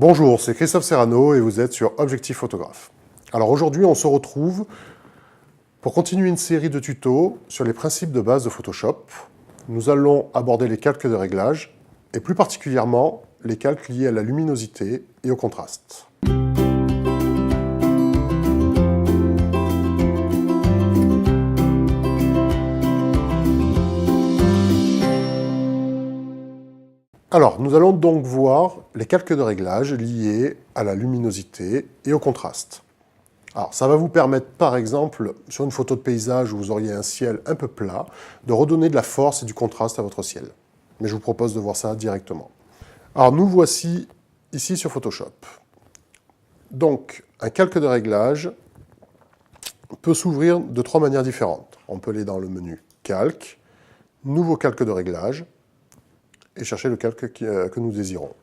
Bonjour, c'est Christophe Serrano et vous êtes sur Objectif Photographe. Alors aujourd'hui, on se retrouve pour continuer une série de tutos sur les principes de base de Photoshop. Nous allons aborder les calques de réglage et plus particulièrement les calques liés à la luminosité et au contraste. Alors, nous allons donc voir les calques de réglage liés à la luminosité et au contraste. Alors, ça va vous permettre, par exemple, sur une photo de paysage où vous auriez un ciel un peu plat, de redonner de la force et du contraste à votre ciel. Mais je vous propose de voir ça directement. Alors, nous voici ici sur Photoshop. Donc, un calque de réglage peut s'ouvrir de trois manières différentes. On peut aller dans le menu Calque, Nouveau calque de réglage, et chercher le calque que nous désirons.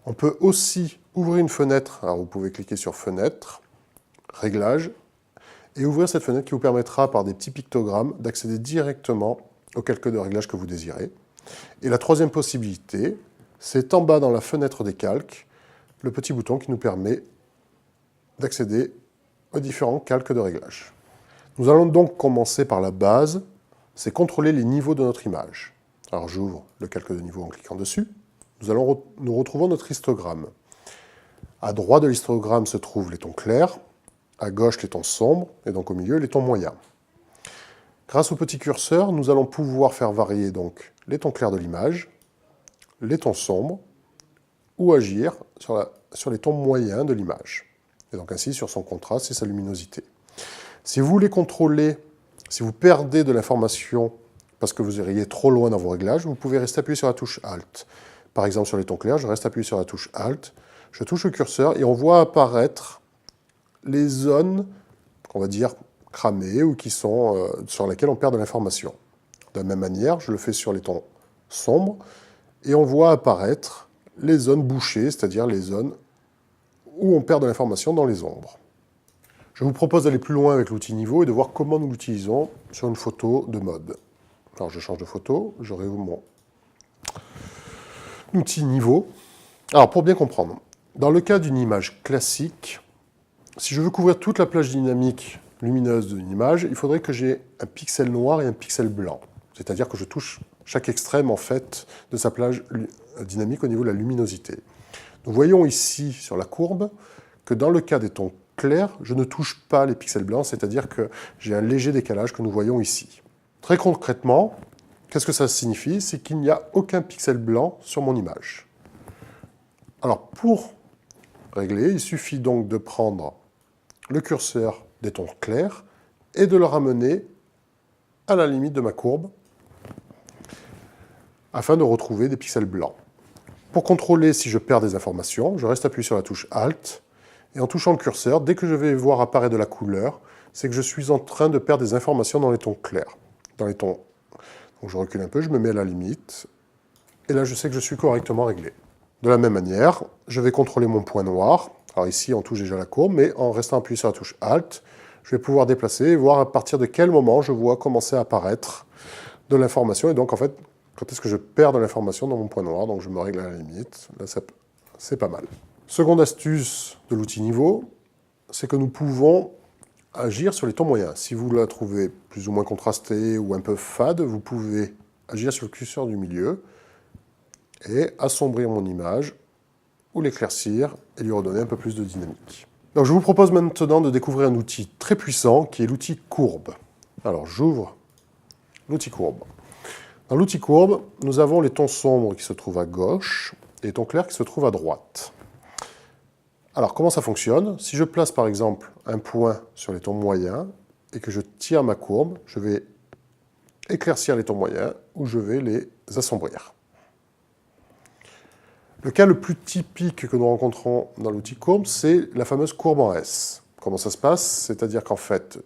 On peut aussi ouvrir une fenêtre, alors vous pouvez cliquer sur Fenêtre, Réglages, et ouvrir cette fenêtre qui vous permettra par des petits pictogrammes d'accéder directement au calque de réglage que vous désirez. Et la troisième possibilité, c'est en bas dans la fenêtre des calques, le petit bouton qui nous permet d'accéder aux différents calques de réglage. Nous allons donc commencer par la base, c'est contrôler les niveaux de notre image. Alors j'ouvre le calque de niveau en cliquant dessus. Nous retrouvons notre histogramme. À droite de l'histogramme se trouvent les tons clairs, à gauche les tons sombres, et donc au milieu les tons moyens. Grâce au petit curseur, nous allons pouvoir faire varier donc les tons clairs de l'image, les tons sombres, ou agir sur les tons moyens de l'image, et donc ainsi sur son contraste et sa luminosité. Si vous voulez contrôler, si vous perdez de l'information parce que vous iriez trop loin dans vos réglages, vous pouvez rester appuyé sur la touche Alt. Par exemple, sur les tons clairs, je reste appuyé sur la touche Alt, je touche le curseur et on voit apparaître les zones, on va dire, cramées ou qui sont, sur lesquelles on perd de l'information. De la même manière, je le fais sur les tons sombres et on voit apparaître les zones bouchées, c'est-à-dire les zones où on perd de l'information dans les ombres. Je vous propose d'aller plus loin avec l'outil niveau et de voir comment nous l'utilisons sur une photo de mode. Alors je change de photo, je réouvre mon outil niveau. Alors pour bien comprendre, dans le cas d'une image classique, si je veux couvrir toute la plage dynamique lumineuse d'une image, il faudrait que j'ai un pixel noir et un pixel blanc. C'est-à-dire que je touche chaque extrême en fait de sa plage dynamique au niveau de la luminosité. Nous voyons ici sur la courbe que dans le cas des tons clairs, je ne touche pas les pixels blancs, c'est-à-dire que j'ai un léger décalage que nous voyons ici. Très concrètement, qu'est-ce que ça signifie? C'est qu'il n'y a aucun pixel blanc sur mon image. Alors pour régler, il suffit donc de prendre le curseur des tons clairs et de le ramener à la limite de ma courbe afin de retrouver des pixels blancs. Pour contrôler si je perds des informations, je reste appuyé sur la touche Alt et en touchant le curseur, dès que je vais voir apparaître de la couleur, c'est que je suis en train de perdre des informations dans les tons clairs. Dans les tons. Donc je recule un peu, je me mets à la limite, et là je sais que je suis correctement réglé. De la même manière, je vais contrôler mon point noir. Alors ici on touche déjà la courbe, mais en restant appuyé sur la touche Alt, je vais pouvoir déplacer et voir à partir de quel moment je vois commencer à apparaître de l'information, et donc en fait, quand est-ce que je perds de l'information dans mon point noir, donc je me règle à la limite, là c'est pas mal. Seconde astuce de l'outil niveau, c'est que nous pouvons agir sur les tons moyens. Si vous la trouvez plus ou moins contrastée ou un peu fade, vous pouvez agir sur le curseur du milieu et assombrir mon image ou l'éclaircir et lui redonner un peu plus de dynamique. Donc je vous propose maintenant de découvrir un outil très puissant qui est l'outil courbe. Alors j'ouvre l'outil courbe. Dans l'outil courbe, nous avons les tons sombres qui se trouvent à gauche et les tons clairs qui se trouvent à droite. Alors, comment ça fonctionne? Si je place, par exemple, un point sur les tons moyens et que je tire ma courbe, je vais éclaircir les tons moyens ou je vais les assombrir. Le cas le plus typique que nous rencontrons dans l'outil courbe, c'est la fameuse courbe en S. Comment ça se passe? C'est-à-dire qu'en fait,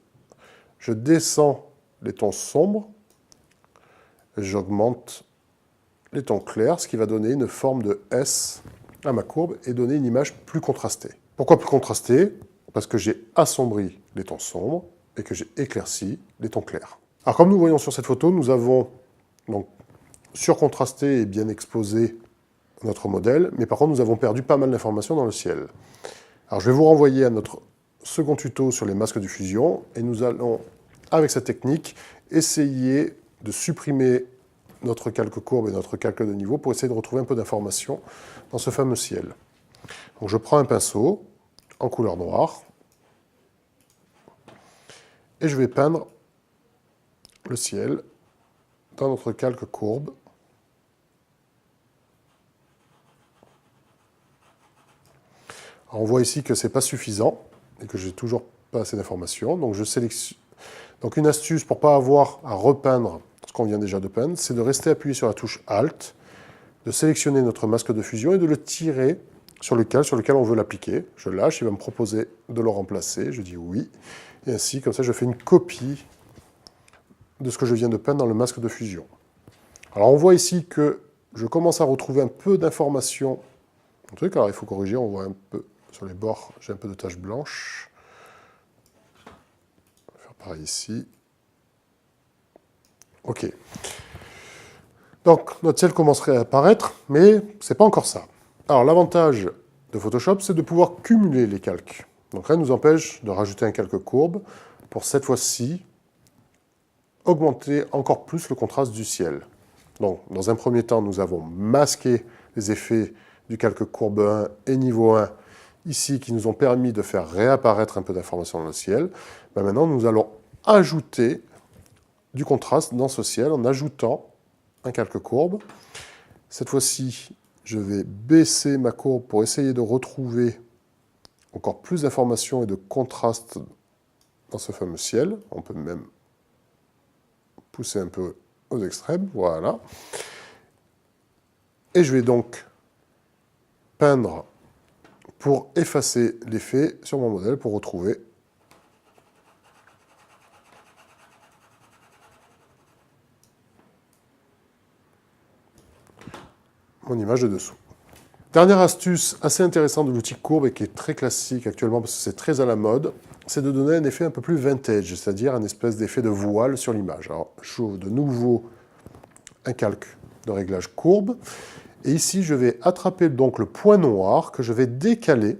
je descends les tons sombres, j'augmente les tons clairs, ce qui va donner une forme de S à ma courbe et donner une image plus contrastée. Pourquoi plus contrastée? Parce que j'ai assombri les tons sombres et que j'ai éclairci les tons clairs. Alors comme nous voyons sur cette photo, nous avons donc surcontrasté et bien exposé notre modèle, mais par contre nous avons perdu pas mal d'informations dans le ciel. Alors je vais vous renvoyer à notre second tuto sur les masques de fusion, et nous allons, avec cette technique, essayer de supprimer notre calque courbe et notre calque de niveau pour essayer de retrouver un peu d'informations dans ce fameux ciel. Donc je prends un pinceau en couleur noire, et je vais peindre le ciel dans notre calque courbe. Alors on voit ici que ce n'est pas suffisant et que j'ai toujours pas assez d'informations. Donc je sélectionne. Donc une astuce pour ne pas avoir à repeindre ce qu'on vient déjà de peindre, c'est de rester appuyé sur la touche Alt, de sélectionner notre masque de fusion et de le tirer sur lequel on veut l'appliquer. Je lâche, il va me proposer de le remplacer, je dis oui. Et ainsi, comme ça, je fais une copie de ce que je viens de peindre dans le masque de fusion. Alors on voit ici que je commence à retrouver un peu d'informations. Alors il faut corriger, on voit un peu sur les bords, j'ai un peu de taches blanches. On va faire pareil ici. Ok. Donc notre ciel commencerait à apparaître, mais ce n'est pas encore ça. Alors l'avantage de Photoshop, c'est de pouvoir cumuler les calques. Donc rien ne nous empêche de rajouter un calque courbe pour cette fois-ci augmenter encore plus le contraste du ciel. Donc dans un premier temps, nous avons masqué les effets du calque courbe 1 et niveau 1 ici qui nous ont permis de faire réapparaître un peu d'informations dans le ciel. Ben maintenant, nous allons ajouter du contraste dans ce ciel en ajoutant un calque courbe. Cette fois-ci, je vais baisser ma courbe pour essayer de retrouver encore plus d'informations et de contraste dans ce fameux ciel. On peut même pousser un peu aux extrêmes, voilà. Et je vais donc peindre pour effacer l'effet sur mon modèle pour retrouver mon image de dessous. Dernière astuce assez intéressante de l'outil courbe et qui est très classique actuellement parce que c'est très à la mode, c'est de donner un effet un peu plus vintage, c'est-à-dire un espèce d'effet de voile sur l'image. Alors, j'ouvre de nouveau un calque de réglage courbe, et ici je vais attraper donc le point noir que je vais décaler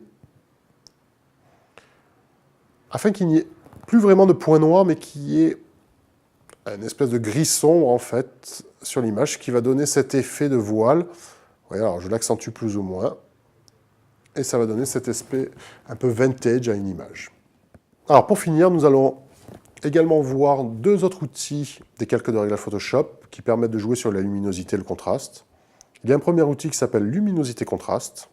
afin qu'il n'y ait plus vraiment de point noir, mais qu'il y ait une espèce de gris sombre en fait sur l'image qui va donner cet effet de voile. Voyez, alors je l'accentue plus ou moins, et ça va donner cet aspect un peu vintage à une image. Alors pour finir, nous allons également voir deux autres outils des calques de réglage Photoshop qui permettent de jouer sur la luminosité et le contraste. Il y a un premier outil qui s'appelle Luminosité Contraste,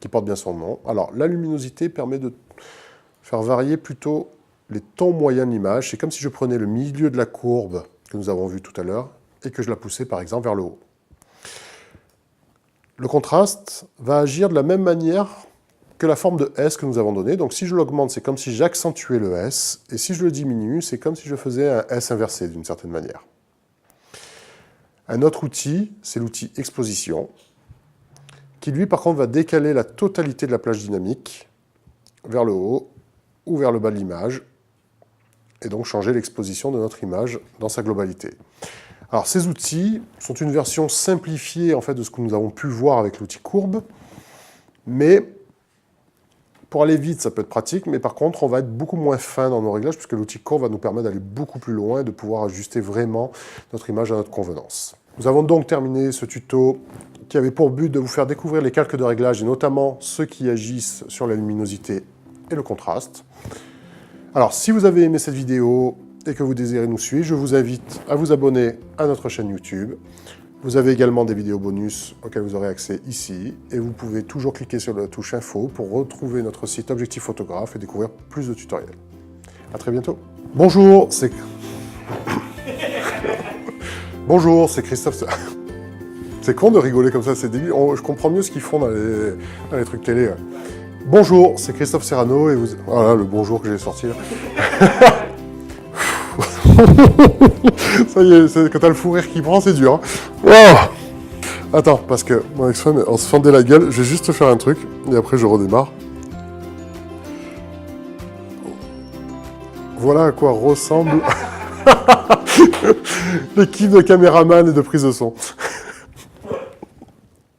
qui porte bien son nom. Alors la luminosité permet de faire varier plutôt les tons moyens de l'image. C'est comme si je prenais le milieu de la courbe que nous avons vu tout à l'heure et que je la poussais par exemple vers le haut. Le contraste va agir de la même manière que la forme de S que nous avons donnée. Donc si je l'augmente, c'est comme si j'accentuais le S, et si je le diminue, c'est comme si je faisais un S inversé d'une certaine manière. Un autre outil, c'est l'outil Exposition, qui lui par contre va décaler la totalité de la plage dynamique vers le haut ou vers le bas de l'image, et donc changer l'exposition de notre image dans sa globalité. Alors ces outils sont une version simplifiée en fait, de ce que nous avons pu voir avec l'outil courbe, mais pour aller vite, ça peut être pratique, mais par contre, on va être beaucoup moins fin dans nos réglages, puisque l'outil courbe va nous permettre d'aller beaucoup plus loin et de pouvoir ajuster vraiment notre image à notre convenance. Nous avons donc terminé ce tuto qui avait pour but de vous faire découvrir les calques de réglage, et notamment ceux qui agissent sur la luminosité et le contraste. Alors, si vous avez aimé cette vidéo et que vous désirez nous suivre, je vous invite à vous abonner à notre chaîne YouTube. Vous avez également des vidéos bonus auxquelles vous aurez accès ici, et vous pouvez toujours cliquer sur la touche Info pour retrouver notre site Objectif Photographe et découvrir plus de tutoriels. À très bientôt. Bonjour, c'est... Bonjour, c'est Christophe... C'est con de rigoler comme ça, c'est débile. Je comprends mieux ce qu'ils font dans les trucs télé. Bonjour, c'est Christophe Serrano et vous... Voilà, le bonjour que j'ai sorti là. Ça y est, quand t'as le fou rire qui prend, c'est dur. Hein. Oh, attends, parce que mon ex-femme, on se fendait la gueule, je vais juste faire un truc, et après je redémarre. Voilà à quoi ressemble l'équipe de caméraman et de prise de son.